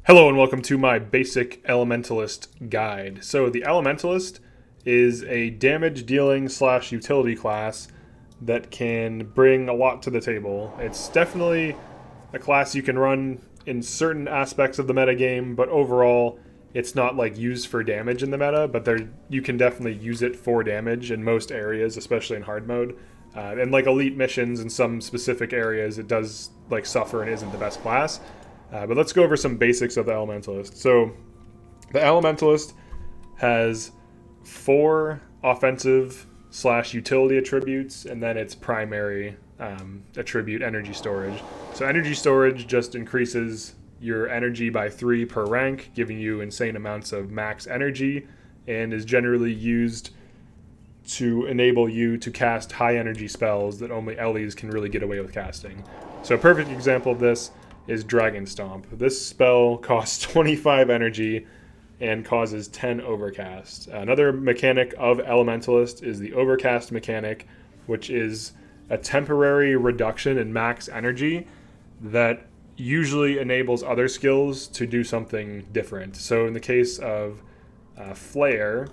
Hello and welcome to my basic Elementalist guide. So the Elementalist is a damage dealing / utility class that can bring a lot to the table. It's definitely a class you can run in certain aspects of the metagame, but overall it's not like used for damage in the meta, but you can definitely use it for damage in most areas, especially in hard mode. And like elite missions in some specific areas, it does like suffer and isn't the best class. But let's go over some basics of the Elementalist. So the Elementalist has 4 offensive / utility attributes, and then its primary attribute, energy storage. So energy storage just increases your energy by 3 per rank, giving you insane amounts of max energy, and is generally used to enable you to cast high energy spells that only Ellies can really get away with casting. So a perfect example of this is Dragon Stomp. This spell costs 25 energy and causes 10 overcast. Another mechanic of Elementalist is the overcast mechanic, which is a temporary reduction in max energy that usually enables other skills to do something different. So in the case of Flare,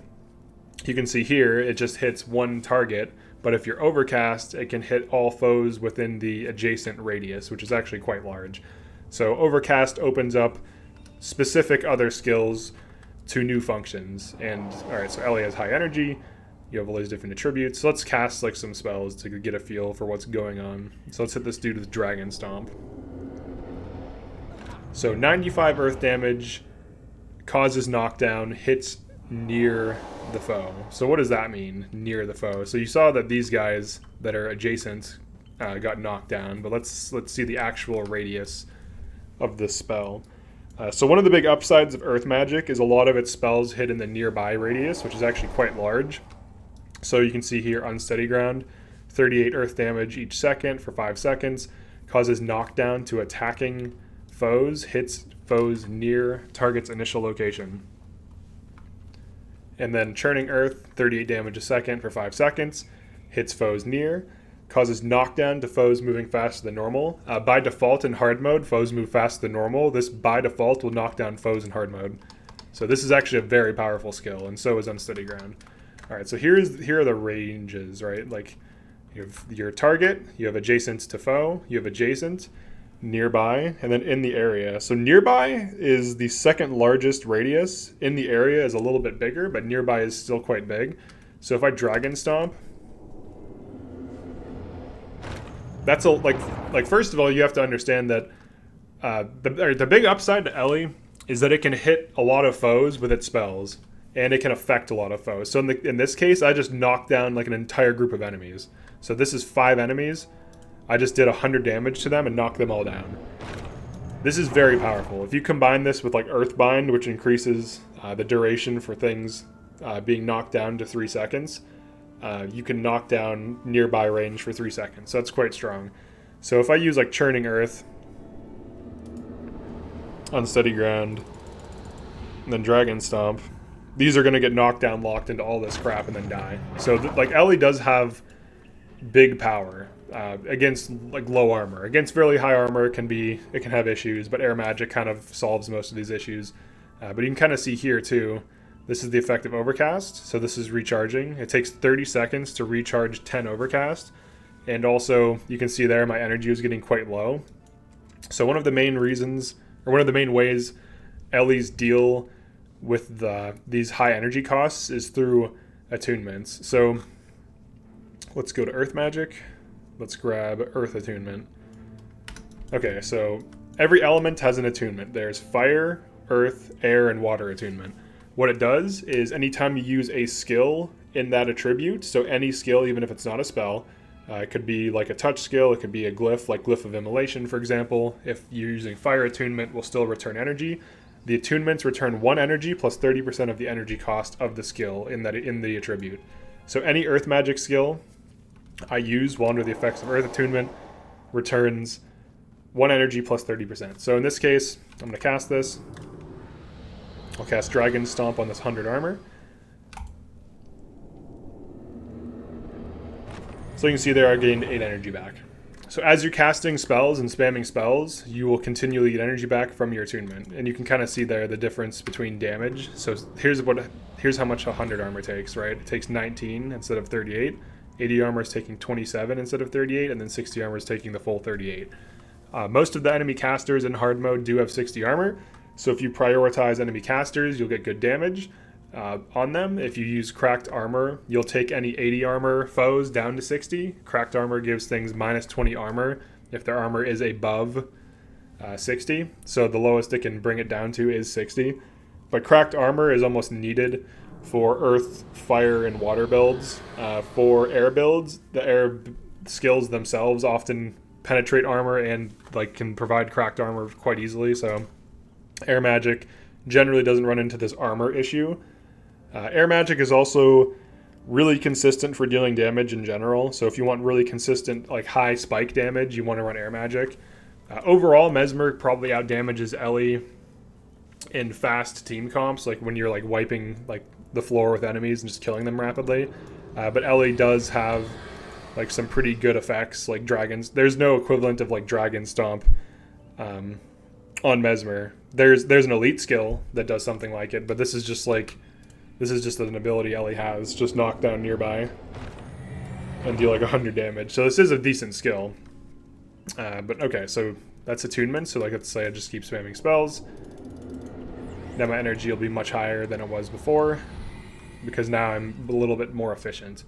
you can see here it just hits one target, but if you're overcast, it can hit all foes within the adjacent radius, which is actually quite large. So overcast opens up specific other skills to new functions. And all right, so Ellie has high energy. You have all these different attributes. So let's cast like some spells to get a feel for what's going on. So let's hit this dude with Dragon Stomp. So 95 earth damage, causes knockdown, hits near the foe. So what does that mean, near the foe? So you saw that these guys that are adjacent got knocked down, but let's see the actual radius of this spell. So one of the big upsides of earth magic is a lot of its spells hit in the nearby radius, which is actually quite large. So you can see here, Unsteady Ground, 38 earth damage each second for 5 seconds, causes knockdown to attacking foes, hits foes near target's initial location. And then Churning Earth, 38 damage a second for 5 seconds, hits foes near, causes knockdown to foes moving faster than normal. By default in hard mode, foes move faster than normal. This by default will knock down foes in hard mode. So this is actually a very powerful skill, and so is Unsteady Ground. All right, so here are the ranges, right? Like you have your target, you have adjacent to foe, you have adjacent, nearby, and then in the area. So nearby is the second largest radius. In the area is a little bit bigger, but nearby is still quite big. So if I Dragon Stomp, that's like first of all, you have to understand that the big upside to Ellie is that it can hit a lot of foes with its spells, and it can affect a lot of foes. So in this case, I just knocked down like an entire group of enemies. So this is 5 enemies. I just did 100 damage to them and knocked them all down. This is very powerful. If you combine this with like Earthbind, which increases the duration for things being knocked down to 3 seconds, you can knock down nearby range for 3 seconds. So that's quite strong. So if I use like Churning Earth, Unsteady Ground, and then Dragon Stomp, these are going to get knocked down, locked into all this crap, and then die. So like Ellie does have big power against like low armor. Against fairly high armor, it can have issues, but air magic kind of solves most of these issues. But you can kind of see here too. This is the effect of Overcast. So this is recharging. It takes 30 seconds to recharge 10 Overcast. And also, you can see there my energy is getting quite low. So one of the main reasons, or one of the main ways Ellies deal with these high energy costs is through attunements. So let's go to Earth Magic. Let's grab Earth Attunement. Okay, so every element has an attunement. There's Fire, Earth, Air, and Water attunement. What it does is anytime you use a skill in that attribute, so any skill, even if it's not a spell, it could be like a touch skill, it could be a glyph, like Glyph of Immolation, for example. If you're using Fire attunement, will still return energy. The attunements return 1 energy plus 30% of the energy cost of the skill in the attribute. So any Earth Magic skill I use while under the effects of Earth Attunement returns 1 energy plus 30%. So in this case, I'm going to cast this. I'll cast Dragon Stomp on this 100 armor. So you can see there I gained 8 energy back. So as you're casting spells and spamming spells, you will continually get energy back from your attunement. And you can kind of see there the difference between damage. So here's how much 100 armor takes, right? It takes 19 instead of 38. 80 armor is taking 27 instead of 38, and then 60 armor is taking the full 38. Most of the enemy casters in hard mode do have 60 armor. So if you prioritize enemy casters, you'll get good damage on them. If you use cracked armor, you'll take any 80 armor foes down to 60. Cracked armor gives things minus 20 armor if their armor is above 60. So the lowest it can bring it down to is 60. But cracked armor is almost needed for earth, fire, and water builds. For air builds, the air skills themselves often penetrate armor and like can provide cracked armor quite easily. So air magic generally doesn't run into this armor issue. Air magic is also really consistent for dealing damage in general. So if you want really consistent, like high spike damage, you want to run air magic. Overall, Mesmer probably out damages Ellie in fast team comps, like when you're like wiping like the floor with enemies and just killing them rapidly. But Ellie does have like some pretty good effects, like dragons. There's no equivalent of like Dragon Stomp on Mesmer. There's an elite skill that does something like it, but this is just an ability Ellie has. Just knock down nearby and deal like 100 damage. So this is a decent skill. But okay, so that's attunement. So like let's say I just keep spamming spells. Now my energy will be much higher than it was before because now I'm a little bit more efficient.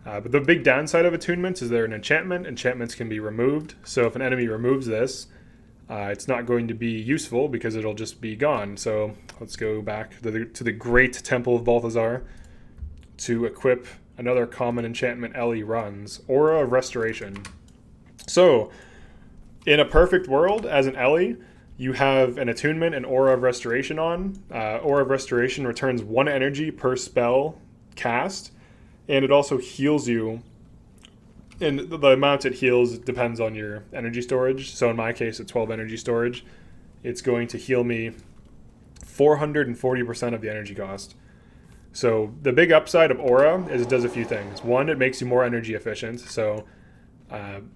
But the big downside of attunements is they're an enchantment. Enchantments can be removed. So if an enemy removes this, it's not going to be useful because it'll just be gone. So let's go back to the Great Temple of Balthazar to equip another common enchantment Ellie runs, Aura of Restoration. So in a perfect world, as an Ellie, you have an attunement and Aura of Restoration on. Aura of Restoration returns 1 energy per spell cast, and it also heals you. And the amount it heals depends on your energy storage. So in my case, at 12 energy storage, it's going to heal me 440% of the energy cost. So the big upside of Aura is it does a few things. 1, it makes you more energy efficient. So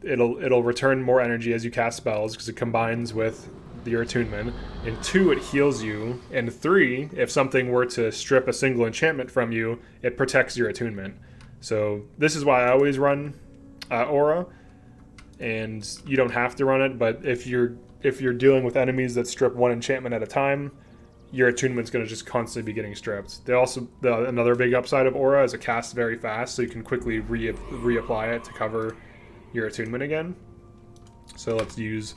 it'll return more energy as you cast spells because it combines with your attunement. And 2, it heals you. And 3, if something were to strip a single enchantment from you, it protects your attunement. So this is why I always run Aura, and you don't have to run it, but if you're dealing with enemies that strip 1 enchantment at a time, your attunement's going to just constantly be getting stripped. Another big upside of Aura is it casts very fast, so you can quickly reapply it to cover your attunement again. So let's use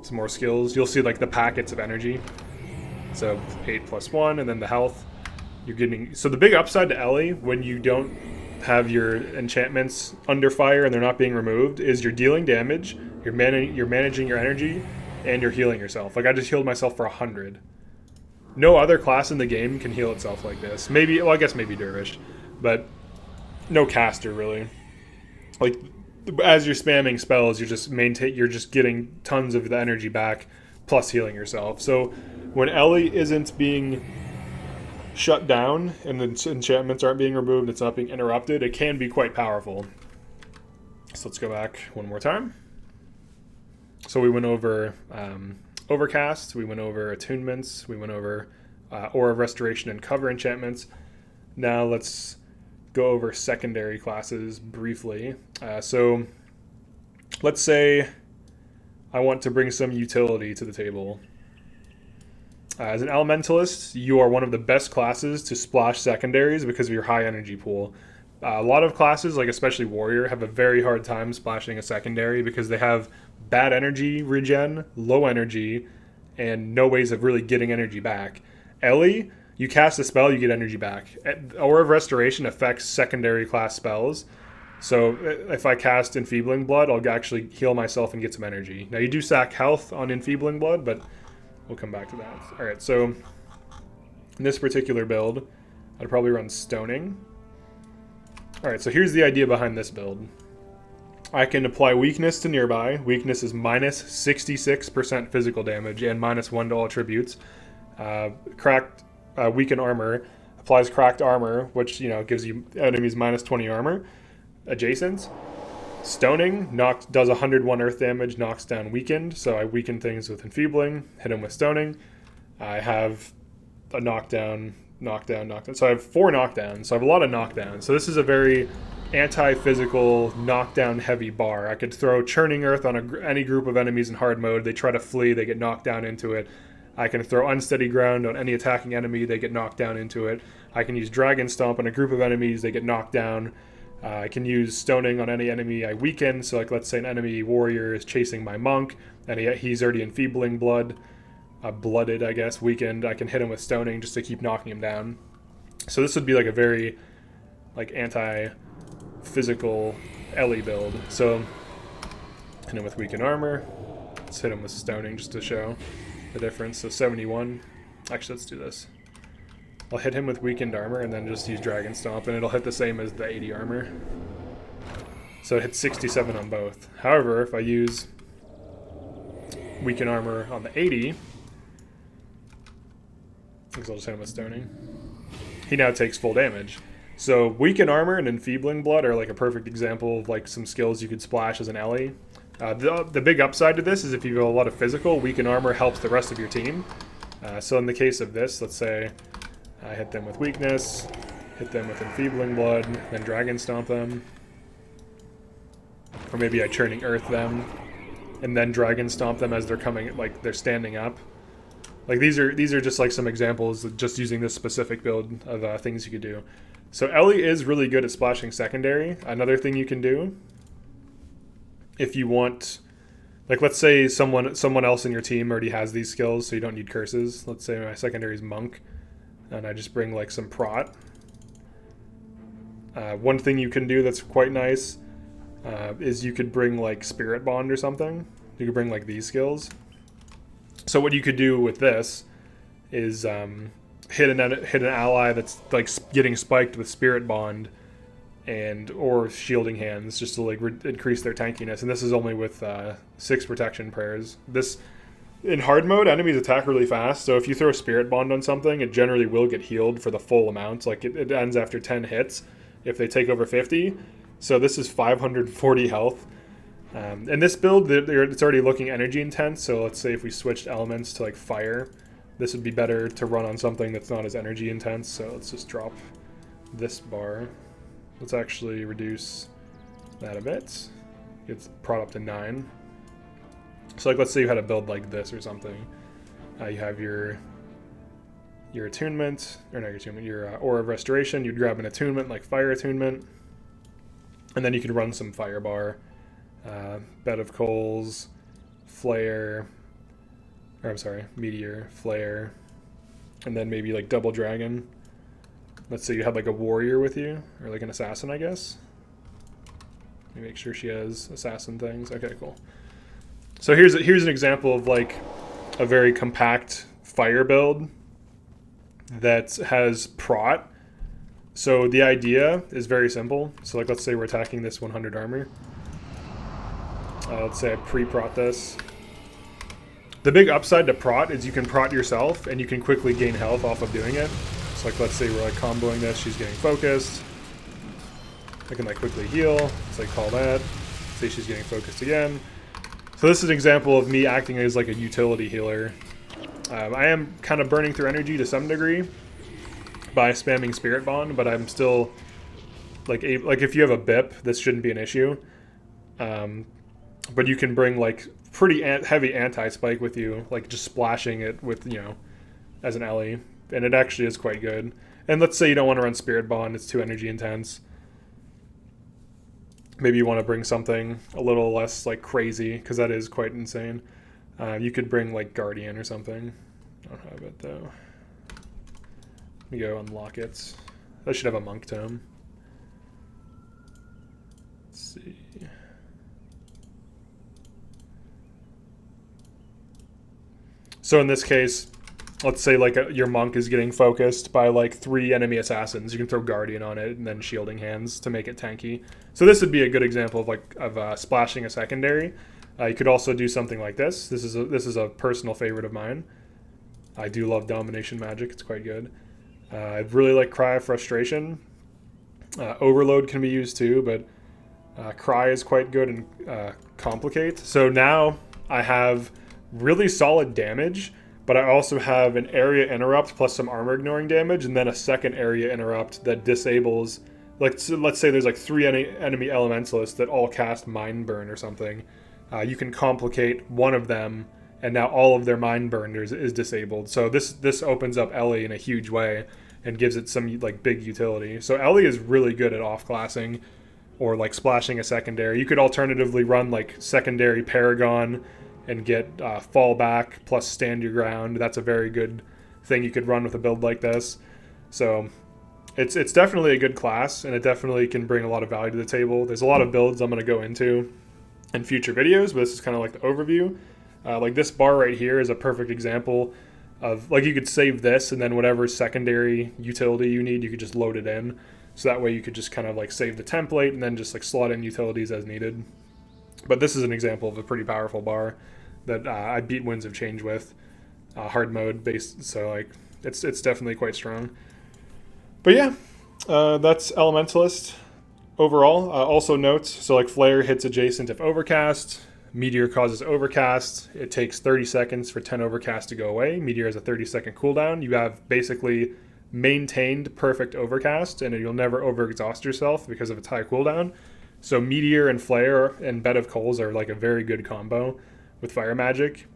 some more skills. You'll see like the packets of energy. So 8 plus 1, and then the health. You're getting so the big upside to Ellie when you don't have your enchantments under fire and they're not being removed is you're dealing damage, you're managing your energy, and you're healing yourself. Like I just healed myself for 100. No other class in the game can heal itself like this. I guess maybe Dervish, but no caster really. Like as you're spamming spells, you're just getting tons of the energy back plus healing yourself. So when Ellie isn't being shut down and the enchantments aren't being removed, it's not being interrupted, it can be quite powerful. So let's go back one more time. So we went over Overcast, we went over attunements, we went over Aura of Restoration and cover enchantments. Now let's go over secondary classes briefly. So let's say I want to bring some utility to the table. As an Elementalist, you are one of the best classes to splash secondaries because of your high energy pool. A lot of classes, like especially Warrior, have a very hard time splashing a secondary because they have bad energy regen, low energy, and no ways of really getting energy back. Ellie, you cast a spell, you get energy back. Aura of Restoration affects secondary class spells. So if I cast Enfeebling Blood, I'll actually heal myself and get some energy. Now you do sack health on Enfeebling Blood, but we'll come back to that. All right, so in this particular build, I'd probably run Stoning. All right, so here's the idea behind this build. I can apply Weakness to nearby. Weakness is minus 66% physical damage and minus 1 to all attributes. Weaken Armor applies Cracked Armor, which gives you enemies minus 20 armor adjacent. Stoning does 101 earth damage, knocks down weakened. So I weaken things with enfeebling, hit them with stoning. I have a knockdown. So I have 4 knockdowns. So I have a lot of knockdowns. So this is a very anti-physical, knockdown-heavy bar. I could throw Churning Earth on any group of enemies in hard mode. They try to flee, they get knocked down into it. I can throw Unsteady Ground on any attacking enemy, they get knocked down into it. I can use Dragon Stomp on a group of enemies, they get knocked down. I can use Stoning on any enemy I weaken. So like, let's say an enemy warrior is chasing my monk, and he's already enfeebling blooded, I guess, weakened. I can hit him with Stoning just to keep knocking him down. So this would be like a very like anti-physical Ellie build. So hit him with weakened armor. Let's hit him with Stoning just to show the difference. So 71. Actually, let's do this. I'll hit him with weakened armor and then just use Dragon Stomp, and it'll hit the same as the 80 armor. So it hits 67 on both. However, if I use weakened armor on the 80, because I'll just hit him with Stoning, he now takes full damage. So weakened armor and enfeebling blood are like a perfect example of like some skills you could splash as an Ellie. The big upside to this is if you have a lot of physical, weakened armor helps the rest of your team. So in the case of this, let's say I hit them with weakness, hit them with enfeebling blood, then Dragon Stomp them. Or maybe I Churning Earth them, and then Dragon Stomp them as they're coming, like they're standing up. Like these are just like some examples of just using this specific build of things you could do. So Ellie is really good at splashing secondary. Another thing you can do, if you want, like let's say someone else in your team already has these skills, so you don't need curses. Let's say my secondary is monk, and I just bring like some prot. One thing you can do that's quite nice is you could bring like Spirit Bond or something. You could bring like these skills. So what you could do with this is hit an ally that's like getting spiked with Spirit Bond or Shielding Hands, just to like increase their tankiness. And this is only with 6 protection prayers. This in hard mode, enemies attack really fast, so if you throw Spirit Bond on something, it generally will get healed for the full amount. Like it ends after 10 hits if they take over 50. So this is 540 health. And this build, it's already looking energy intense, so let's say if we switched elements to like fire, this would be better to run on something that's not as energy intense. So let's just drop this bar. Let's actually reduce that a bit. It's brought up to 9. So like let's say you had a build like this or something. You have your attunement, or not your attunement, your Aura of Restoration. You'd grab an attunement like Fire Attunement, and then you could run some Firebar, Bed of Coals, Flare, or I'm sorry, Meteor, Flare, and then maybe like Double Dragon. Let's say you had like a warrior with you, or like an assassin, I guess. Let me make sure she has assassin things. Okay, cool. So here's an example of like a very compact fire build that has prot. So the idea is very simple. So like let's say we're attacking this 100 armor. Let's say I pre-prot this. The big upside to prot is you can prot yourself and you can quickly gain health off of doing it. So like let's say we're like comboing this, she's getting focused. I can like quickly heal. Let's like call that. Say she's getting focused again. So this is an example of me acting as like a utility healer. I am kind of burning through energy to some degree by spamming Spirit Bond, but I'm still like if you have a BIP, this shouldn't be an issue. But you can bring like pretty heavy anti-spike with you, like just splashing it with, as an Ellie, and it actually is quite good. And let's say you don't want to run Spirit Bond, it's too energy intense. Maybe you want to bring something a little less like crazy, because that is quite insane. You could bring like Guardian or something. I don't have it though. Let me go unlock it. I should have a Monk Tome. Let's see. So in this case, let's say like your monk is getting focused by like 3 enemy assassins. You can throw Guardian on it and then Shielding Hands to make it tanky. So this would be a good example of splashing a secondary. You could also do something like this. This is a personal favorite of mine. I do love Domination Magic. It's quite good. I really like Cry of Frustration. Overload can be used too, but Cry is quite good, and Complicate. So now I have really solid damage, but I also have an area interrupt plus some armor ignoring damage, and then a second area interrupt that disables. Like, so let's say there's like 3 enemy elementalists that all cast Mind Burn or something. You can complicate one of them, and now all of their Mind Burn is disabled. So this opens up Ellie in a huge way and gives it some like big utility. So Ellie is really good at off-classing or like splashing a secondary. You could alternatively run like secondary Paragon and get fall back plus stand your ground. That's a very good thing you could run with a build like this. So it's definitely a good class, and it definitely can bring a lot of value to the table. There's a lot of builds I'm going to go into in future videos, but this is kind of like the overview. Like this bar right here is a perfect example of, like, you could save this, and then whatever secondary utility you need, you could just load it in. So that way you could just kind of like save the template and then just like slot in utilities as needed. But this is an example of a pretty powerful bar that I beat Winds of Change with, hard mode based. So like it's definitely quite strong. But yeah, that's Elementalist overall. Also notes, so like Flare hits adjacent if overcast. Meteor causes overcast. It takes 30 seconds for 10 overcast to go away. Meteor has a 30-second cooldown. You have basically maintained perfect overcast, and you'll never overexhaust yourself because of its high cooldown. So Meteor and Flare and Bed of Coals are like a very good combo with fire magic.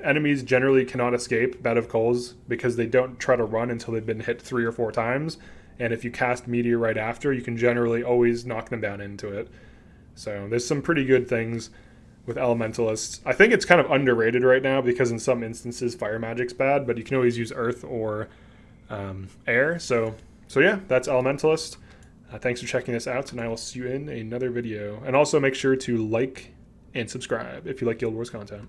Enemies generally cannot escape Bed of Coals because they don't try to run until they've been hit 3 or 4 times. And if you cast Meteor right after, you can generally always knock them down into it. So there's some pretty good things with Elementalists. I think it's kind of underrated right now because in some instances fire magic's bad, but you can always use earth or air. So yeah, that's Elementalist. Thanks for checking this out, and I will see you in another video. And also make sure to like and subscribe if you like Guild Wars content.